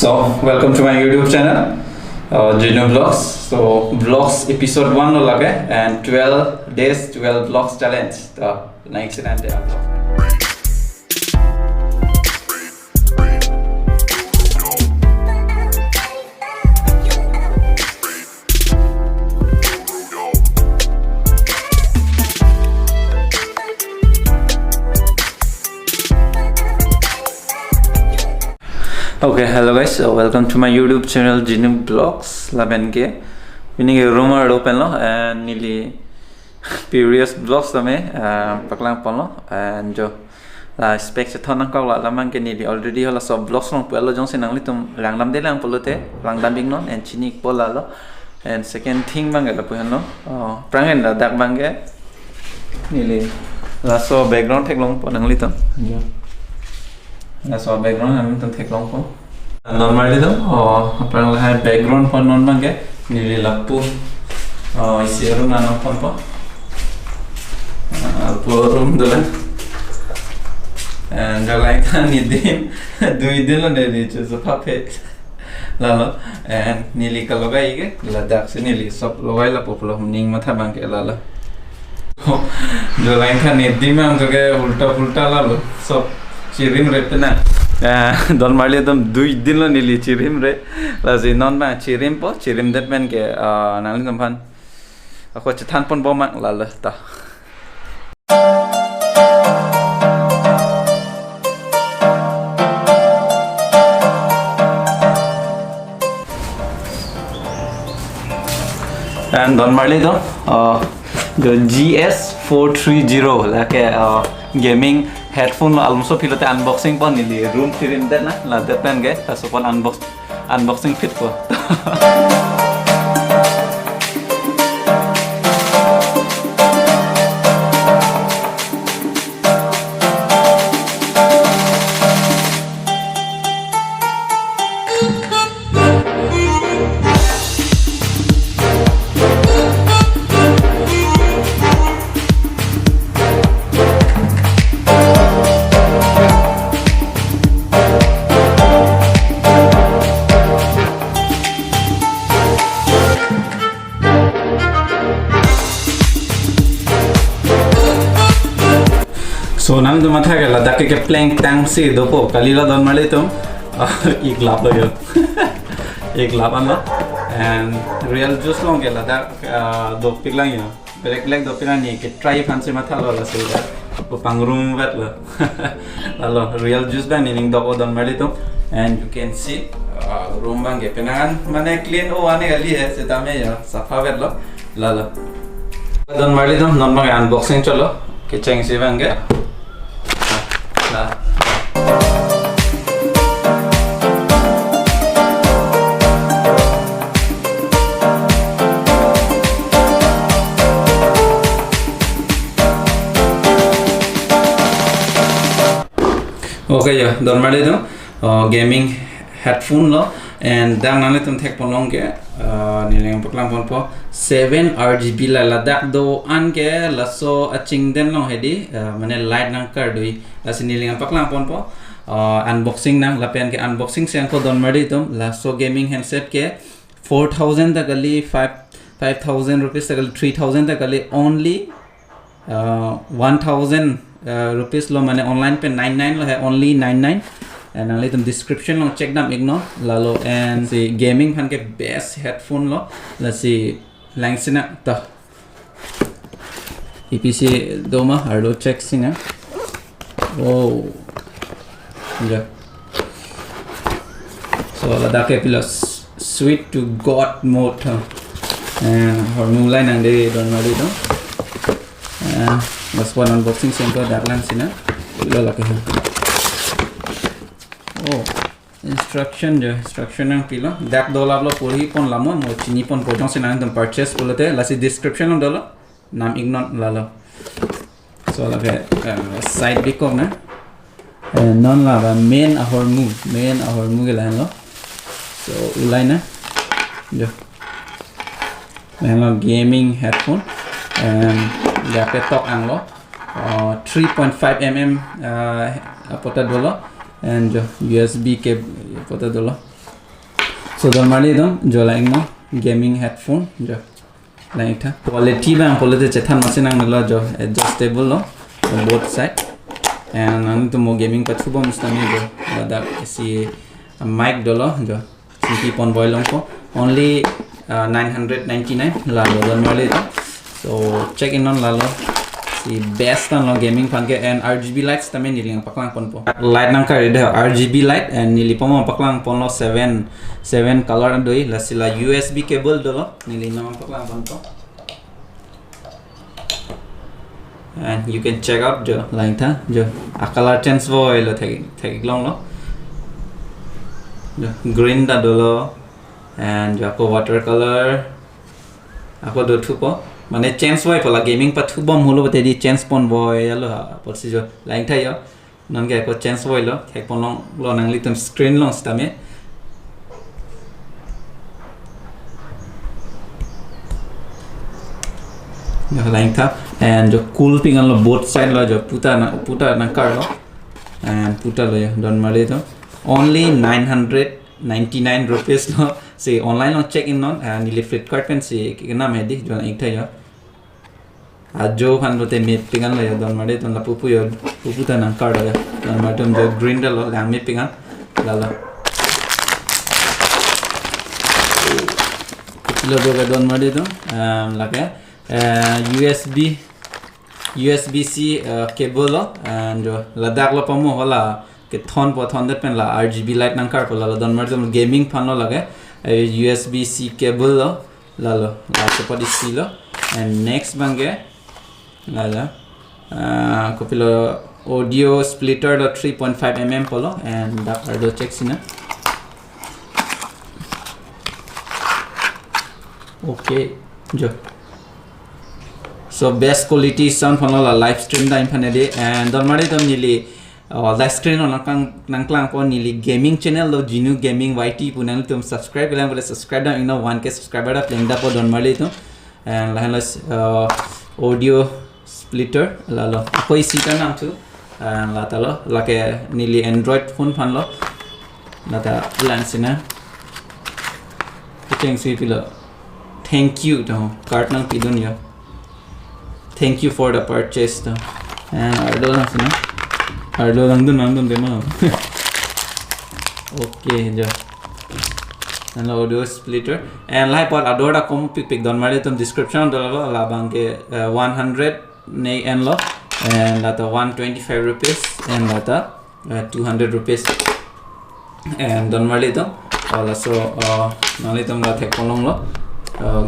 So welcome to my YouTube channel, Gino Vlogs. So vlogs episode 1 lo lage and 12 days 12 vlogs challenge. The next and day vlog. Okay, hello guys. So welcome to my YouTube channel, Gino Vlogs. Laben ke, ini rumah open lo and nearly previous vlogs tame paklang pon lo and jo la spek se thon kau la lamang ke nearly already hola sob vlogs long pelo jong se nangli tum langdam de lang polote langdam bing non and chini pola lo and second thing bang la puhan lo prangen la dak bang ke nearly la so background thek long pon nangli tum jo that's all background I'm going to take long phone normally though apparently have background for non bang ke nili lappu isi room na non phone po room dola and the like ni din do lo ne ni so puppet lalo and nili ka logai ke ladak se nili sop logai la poplo ning matha bang ke lalo the like ni din mang ke ulta pulta lalo sop chirim re pena don marli dom 2 din lo nili chirim re lazi non ba chirim po chirim det men ke nali dom phan ako chathan pon bo mak la la ta and don marli dom the GS430 like gaming headphone almost pilote unboxing pon nili room tirim dat na la dat pen ge ta so pon unboxing fit po so nam to matha ke ladakh ke plank tang se dopo kalila don male to ek lap lo yo ek lap an lo and real juice long ke ladakh do piklang yo black do piklang ni ke try fancy matha lo la se ko pangrum vet lo lo real juice ban ning do don male to and you can see room bang ke penan mane clean o ane gali hai se tame yo safa vet lo la don male to non bang unboxing chalo ke cheng se bang ke okay ya don mali do gaming headphone lo and dang nale tum thek ponong ke nileng paklang pon po 7 RGB la ladak do an ke laso aching den lo hedi mane light nang kar doi lasi nileng paklang pon po unboxing nang lapen ke unboxing se ko don mali tum laso gaming handset ke 4000 takali 5000 rupees takali 3000 takali only 1000 rupees lo mane online pe 99 lo hai only 99 and only the description lo check nam ignore lalo and see gaming phan ke best headphone lo let's see langsina ta EPC doma arlo check singa oh yeah so ladak ke plus sweet to god mode and hormone line and they don't know it that's one unboxing sample darlan sina lo la ke oh instruction ang pilo dak dolab lo puri pon lamo mo chini pon pojong sina dum purchase polote lasi description lo dolo nam ignore lalo so la ke side bikok na non la ba main ahor mu ge lan lo so ulai na jo lo gaming headphone and dak tok ang lo 3.5 mm pota dolo and USB cable pota dolo So don mari dom jo laing no gaming headphone jo laing tha quality bang quality chethan masinang lo jo adjustable lo both side and ang to mo gaming pathu bom stami jo da si mic dolo jo CP pon boy long ko only 999 la lo don mari to so check in on la lo si best on lo gaming fan ke and RGB lights tame niling paklang pon po light nang ka de RGB light and nili pomo paklang pon lo 7 color doi la sila USB cable dolo nili nam paklang pon po and you can check out jo line tha jo a color change voi lo thek long lo jo green da dolo and jo ko watercolor ako do thu po mane change boy pola gaming pa thu bom holo bate di change pon boy alo porsi jo line tha yo non ge ko change boy lo thek pon long lo nang li tum screen long stame yo line tha and jo cool ping on lo both side lo jo puta na kar lo and puta lo yo don male to only 999 rupees lo say online lo check in non and nili Flipkart pen si ke nam hedi jo ek tha yo ajo khan lo te me pingan lo yo don male ton la pupu yo pupu ta na kar lo yo don male tom jo green da lo lang me pingan la lo lo do ga don male to la ke USB-C cable lo and ladak lo pamo hola ke thon po thon det pen la RGB light nang kar po la don mar gaming fan lo lage USB-C cable lo la so padi si lo and next bange la kopilo audio splitter lo 3.5 mm polo and da do check sina okay jo so best quality sound phone la live stream da infane de and don mari tom nili live screen on nang klang po nili gaming channel lo Jinu Gaming YT punang tum subscribe kala bole subscribe da 1k subscriber da playing da po don mari to and la audio splitter la lo koi sita nam tu la ta lo la ke nili android phone phan lo la ta lansina thank you pilo thank you to card nang pidon yo thank you for the purchase to and ardo lang dun demo okay jo and audio splitter and like pot adoda kom pic don mari tum description do la bang ke 100 nei en lo and lata 125 rupees and lata 200 rupees and don mari to also nali tum la thek kolong lo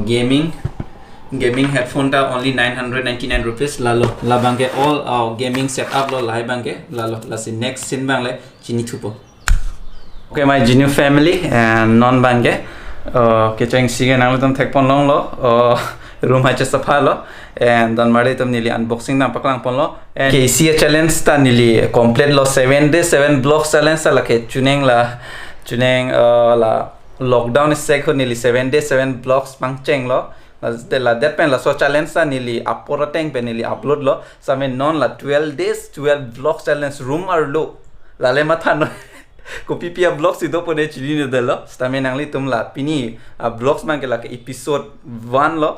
gaming headphone ta only 999 rupees lalo la bangke all gaming setup lo lai bangke lalo la si next sin bang le chini thupo okay my Jinu family and non bangke ke chang sige nang lo tom thek pon long lo room ha cha safa lo and don mari tom nili unboxing na paklang pon lo and KC challenge ta nili complete lo 7 days 7 blocks challenge la ke chuneng la lockdown is sek ho nili 7 days 7 blocks pangcheng lo la that pen la so challenge sa nili upload tank pen nili upload lo same non la 12 days 12 vlog challenge room ar lo la le matha no copy pia vlog si do pone chili ne de lo stame nangli tum la pini vlogs man ke la episode 1 lo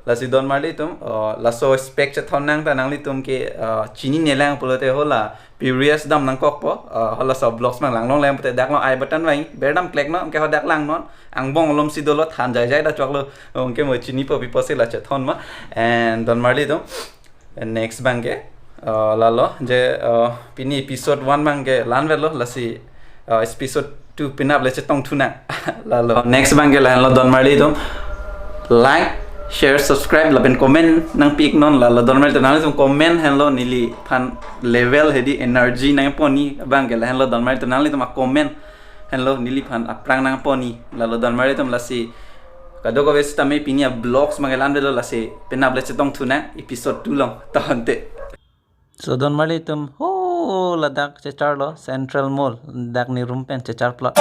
la si don marli tum la so spec cha thon nang ta nangli tum ke chini ne lang polote hola Purious dam nang kok po hola so vlogs man lang long lem te dak lo I button wai berdam click no ke ho dak lang non ang bong lom si do lo than jai da chok lo ke mo chini po bi pose la cha thon ma and don marli tum next bang ke la lo je pini episode 1 bang ke lan velo la si episode 2 pinap le cha tong thuna la lo next bang ke lan lo don marli tum like share subscribe laben comment nang pik non la don marli tum nang comment hello nili phan level hedi energy nang poni bang ke hello don marli tum nang tum comment hello nili phan aprang nang poni la don marli tum la si kado ko ves tame pinia blogs mangelan velo la si pinap le cha tong thuna episode 2 long tahante so don mali tum ho ladak chechar lo central mall dak ni room pen chechar plot